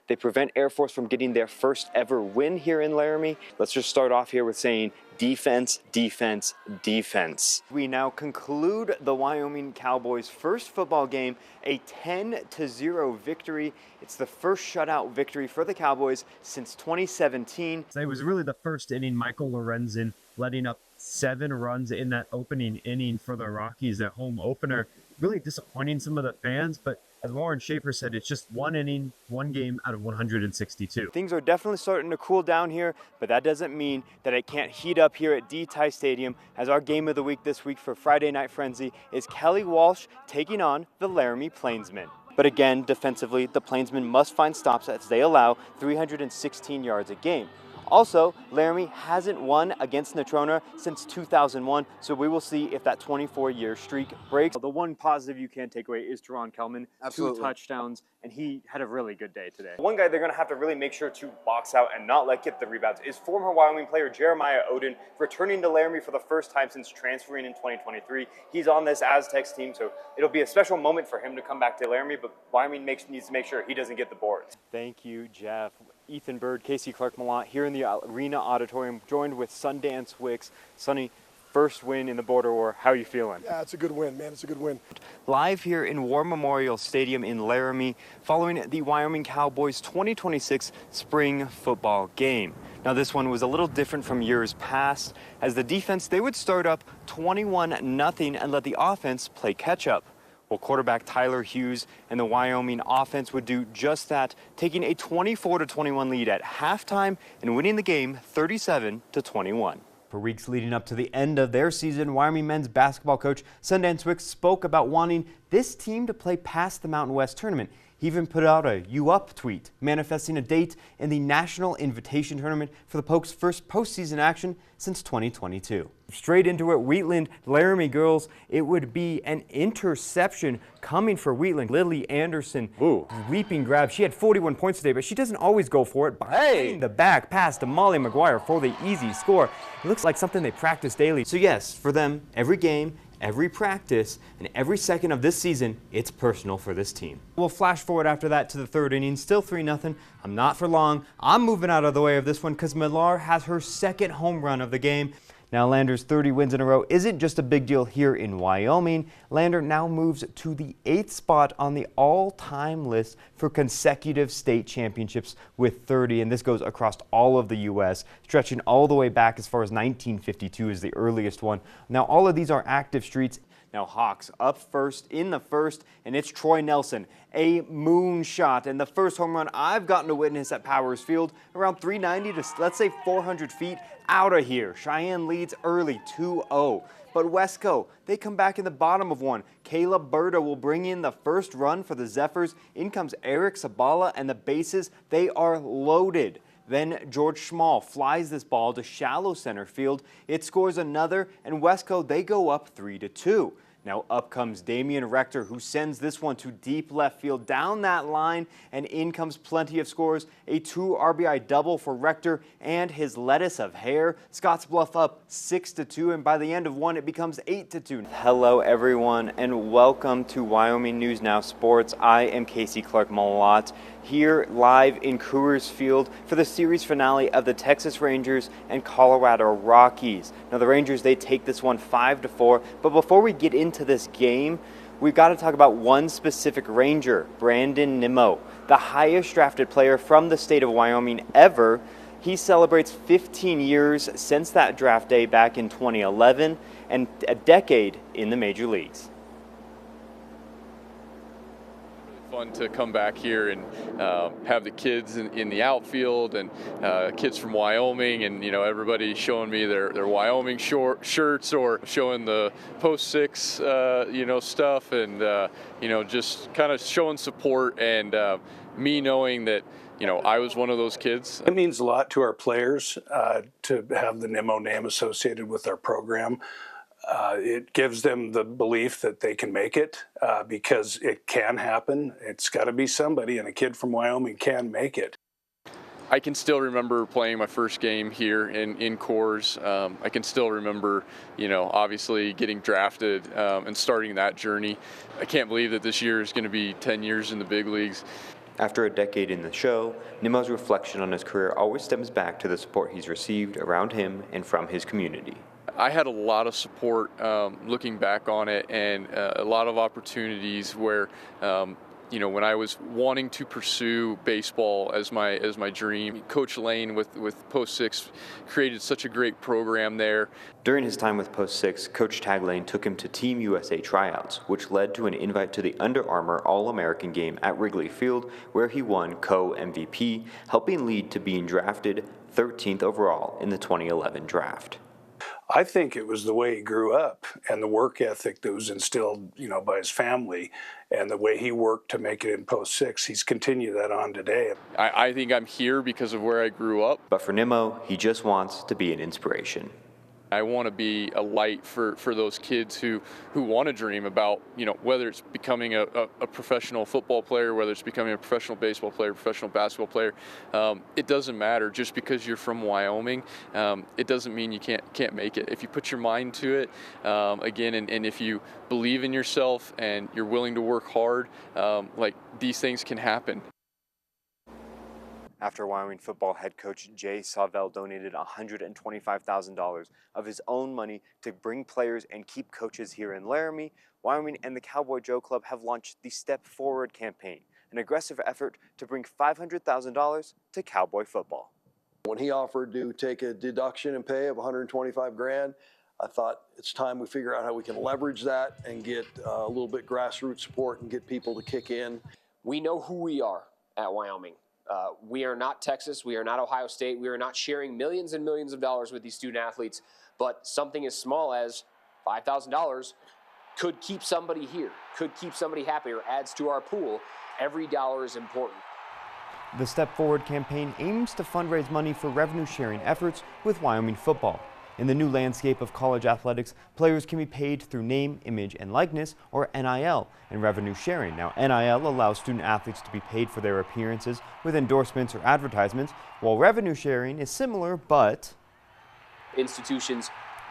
They prevent Air Force from getting their first ever win here in Laramie. Let's just start off here with saying defense, defense, defense. We now conclude the Wyoming Cowboys' first football game, a 10-0 victory. It's the first shutout victory for the Cowboys since 2017. It was really the first inning, Michael Lorenzen letting up 7 runs in that opening inning for the Rockies, that home opener. Really disappointing some of the fans, but as Warren Schaefer said, it's just one inning, one game out of 162. Things are definitely starting to cool down here, but that doesn't mean that it can't heat up here at D-Ty Stadium, as our game of the week this week for Friday Night Frenzy is Kelly Walsh taking on the Laramie Plainsmen. But again, defensively, the Plainsmen must find stops as they allow 316 yards a game. Also, Laramie hasn't won against Natrona since 2001, so we will see if that 24-year streak breaks. The one positive you can take away is Teron Kelman. Absolutely. 2 touchdowns, and he had a really good day today. One guy they're going to have to really make sure to box out and not let get the rebounds is former Wyoming player Jeremiah Oden, returning to Laramie for the first time since transferring in 2023. He's on this Aztecs team, so it'll be a special moment for him to come back to Laramie, but Wyoming needs to make sure he doesn't get the boards. Thank you, Jeff. Ethan Bird, Kaycee Clark-Mellott here in the Arena Auditorium, joined with Sundance Wicks. Sonny, first win in the Border War. How are you feeling? Yeah, it's a good win, man. It's a good win. Live here in War Memorial Stadium in Laramie, following the Wyoming Cowboys 2026 spring football game. Now, this one was a little different from years past, as the defense, they would start up 21-0 and let the offense play catch-up. Well, quarterback Tyler Hughes and the Wyoming offense would do just that, taking a 24-21 lead at halftime and winning the game 37-21. For weeks leading up to the end of their season, Wyoming men's basketball coach Sundance Wicks spoke about wanting this team to play past the Mountain West tournament. He even put out a "You Up" tweet, manifesting a date in the National Invitation Tournament for the Pokes' first postseason action since 2022. Straight into it, Wheatland Laramie girls, it would be an interception coming for Wheatland. Lily Anderson, leaping grab. She had 41 points today, but she doesn't always go for it. Behind the back pass to Molly McGuire for the easy score. It looks like something they practice daily. So yes, for them, every game, every practice, and every second of this season, it's personal for this team. We'll flash forward after that to the third inning, still 3-0. I'm not for long. I'm moving out of the way of this one because Millar has her second home run of the game. Now, Lander's 30 wins in a row isn't just a big deal here in Wyoming. Lander now moves to the 8th spot on the all-time list for consecutive state championships with 30, and this goes across all of the U.S., stretching all the way back as far as 1952 is the earliest one. Now, all of these are active streets. Now, Hawks up first in the first, and it's Troy Nelson, a moonshot, and the first home run I've gotten to witness at Powers Field, around 390 to, let's say, 400 feet out of here. Cheyenne leads early, 2-0. But Wesco, they come back in the bottom of one. Caleb Berta will bring in the first run for the Zephyrs. In comes Eric Sabala, and the bases, they are loaded. Then George Schmall flies this ball to shallow center field. It scores another, and Wesco, they go up 3-2. Now up comes Damian Rector, who sends this one to deep left field down that line, and in comes plenty of scores. A 2 RBI double for Rector and his lettuce of hair. Scottsbluff up 6-2, and by the end of one, it becomes 8-2. Hello, everyone, and welcome to Wyoming News Now Sports. I am Kaycee Clark-Mellott, here live in Coors Field for the series finale of the Texas Rangers and Colorado Rockies. Now, the Rangers, they take this one 5-4, but before we get into this game, we've got to talk about one specific Ranger, Brandon Nimmo, the highest drafted player from the state of Wyoming ever. He celebrates 15 years since that draft day back in 2011 and a decade in the major leagues. Fun to come back here and have the kids in the outfield and kids from Wyoming, and everybody showing me their Wyoming shirts or showing the post six stuff, and just kind of showing support, and me knowing that I was one of those kids. It means a lot to our players to have the Nimmo name associated with our program. It gives them the belief that they can make it because it can happen. It's got to be somebody, and a kid from Wyoming can make it. I can still remember playing my first game here in Coors. I can still remember, obviously getting drafted and starting that journey. I can't believe that this year is going to be 10 years in the big leagues. After a decade in the show, Nimmo's reflection on his career always stems back to the support he's received around him and from his community. I had a lot of support looking back on it, and a lot of opportunities where when I was wanting to pursue baseball as my dream, Coach Lane with Post 6 created such a great program there. During his time with Post 6, Coach Tag Lane took him to Team USA tryouts, which led to an invite to the Under Armour All-American game at Wrigley Field, where he won co-MVP, helping lead to being drafted 13th overall in the 2011 draft. I think it was the way he grew up and the work ethic that was instilled, by his family, and the way he worked to make it in Post 6. He's continued that on today. I think I'm here because of where I grew up. But for Nimmo, he just wants to be an inspiration. I want to be a light for those kids who want to dream about, whether it's becoming a professional football player, whether it's becoming a professional baseball player, professional basketball player. It doesn't matter. Just because you're from Wyoming, it doesn't mean you can't make it. If you put your mind to it, and if you believe in yourself and you're willing to work hard, these things can happen. After Wyoming football head coach Jay Sawvell donated $125,000 of his own money to bring players and keep coaches here in Laramie, Wyoming and the Cowboy Joe Club have launched the Step Forward campaign, an aggressive effort to bring $500,000 to Cowboy football. When he offered to take a deduction in pay of $125,000, I thought it's time we figure out how we can leverage that and get a little bit grassroots support and get people to kick in. We know who we are at Wyoming. We are not Texas. We are not Ohio State. We are not sharing millions and millions of dollars with these student athletes. But something as small as $5,000 could keep somebody here, could keep somebody happy, or adds to our pool. Every dollar is important. The Step Forward campaign aims to fundraise money for revenue-sharing efforts with Wyoming football. In the new landscape of college athletics, players can be paid through name, image, and likeness, or NIL, and revenue sharing. Now, NIL allows student athletes to be paid for their appearances with endorsements or advertisements, while revenue sharing is similar, but institutions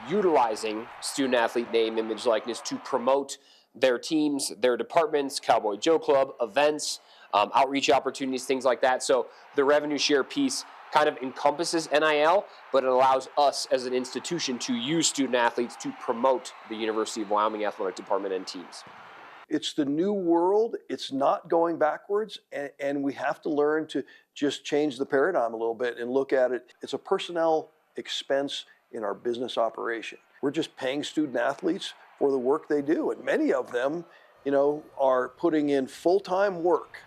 utilizing student athlete name, image, likeness to promote their teams, their departments, Cowboy Joe Club, events, outreach opportunities, things like that. So the revenue share piece kind of encompasses NIL, but it allows us as an institution to use student athletes to promote the University of Wyoming athletic department and teams. It's the new world. It's not going backwards, and we have to learn to just change the paradigm a little bit and look at it. It's a personnel expense in our business operation. We're just paying student athletes for the work they do, and many of them, are putting in full-time work.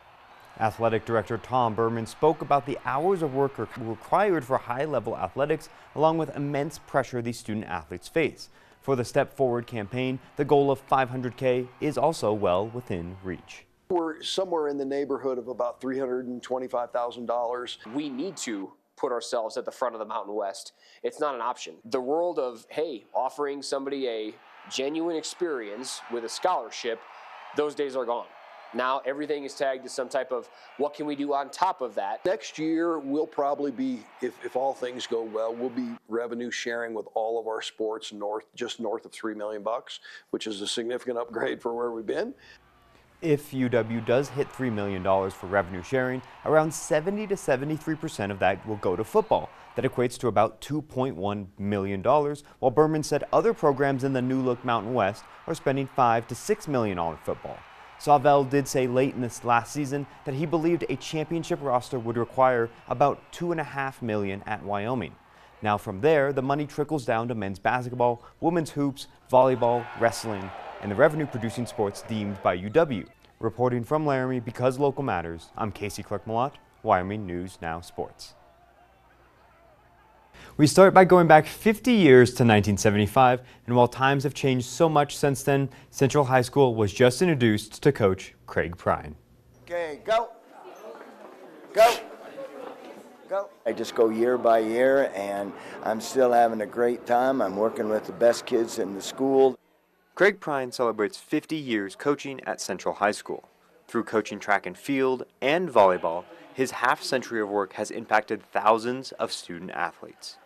Athletic Director Tom Berman spoke about the hours of work required for high-level athletics, along with immense pressure these student athletes face. For the Step Forward campaign, the goal of $500K is also well within reach. We're somewhere in the neighborhood of about $325,000. We need to put ourselves at the front of the Mountain West. It's not an option. The world of, offering somebody a genuine experience with a scholarship, those days are gone. Now everything is tagged to some type of what can we do on top of that. Next year, we'll probably be, if all things go well, we'll be revenue sharing with all of our sports just north of $3 million, which is a significant upgrade for where we've been. If UW does hit $3 million for revenue sharing, around 70 to 73% of that will go to football. That equates to about $2.1 million, while Berman said other programs in the New Look Mountain West are spending $5 to $6 million on football. Sawvell did say late in this last season that he believed a championship roster would require about $2.5 million at Wyoming. Now from there, the money trickles down to men's basketball, women's hoops, volleyball, wrestling, and the revenue-producing sports deemed by UW. Reporting from Laramie, because local matters, I'm Kaycee Clark-Mellott, Wyoming News Now Sports. We start by going back 50 years to 1975, and while times have changed so much since then, Central High School was just introduced to Coach Craig Prine. Okay, go. Go. Go. I just go year by year, and I'm still having a great time. I'm working with the best kids in the school. Craig Prine celebrates 50 years coaching at Central High School. Through coaching track and field and volleyball, his half-century of work has impacted thousands of student athletes.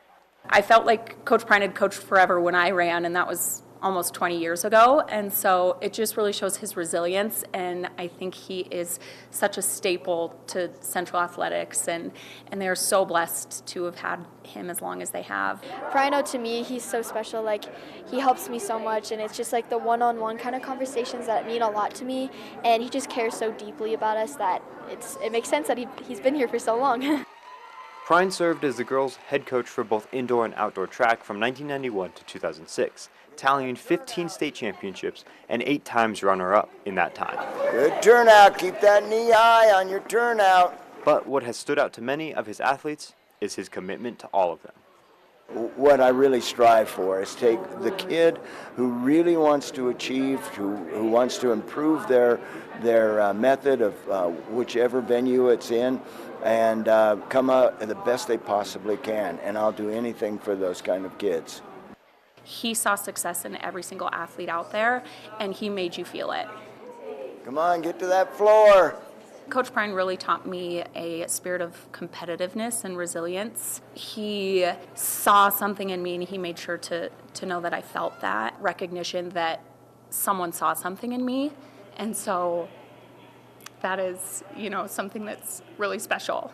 I felt like Coach Prine had coached forever when I ran, and that was almost 20 years ago. And so it just really shows his resilience. And I think he is such a staple to Central Athletics. And they're so blessed to have had him as long as they have. Brian, to me, he's so special. Like, he helps me so much. And it's just like the one-on-one kind of conversations that mean a lot to me. And he just cares so deeply about us that it makes sense that he's been here for so long. Prine served as the girls' head coach for both indoor and outdoor track from 1991 to 2006, tallying 15 state championships and 8 times runner-up in that time. Good turnout. Keep that knee high on your turnout. But what has stood out to many of his athletes is his commitment to all of them. What I really strive for is take the kid who really wants to achieve, who wants to improve their method of whichever venue it's in, and come out the best they possibly can. And I'll do anything for those kind of kids. He saw success in every single athlete out there, and he made you feel it. Come on, get to that floor. Coach Prine really taught me a spirit of competitiveness and resilience. He saw something in me, and he made sure to know that I felt that recognition that someone saw something in me. And so that is, something that's really special.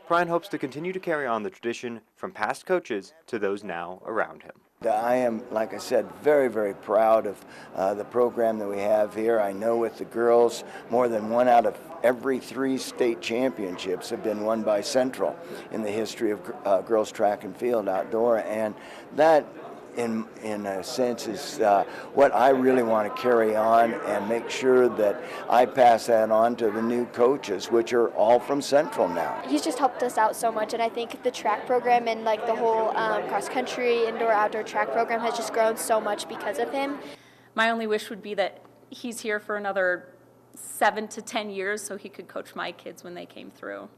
Prine hopes to continue to carry on the tradition from past coaches to those now around him. I am, like I said, very, very proud of the program that we have here. I know with the girls, more than 1 out of every 3 state championships have been won by Central in the history of girls track and field outdoor, and that in a sense is what I really want to carry on and make sure that I pass that on to the new coaches, which are all from Central now. He's just helped us out so much, and I think the track program and like the whole cross-country, indoor, outdoor track program has just grown so much because of him. My only wish would be that he's here for another 7 to 10 years so he could coach my kids when they came through.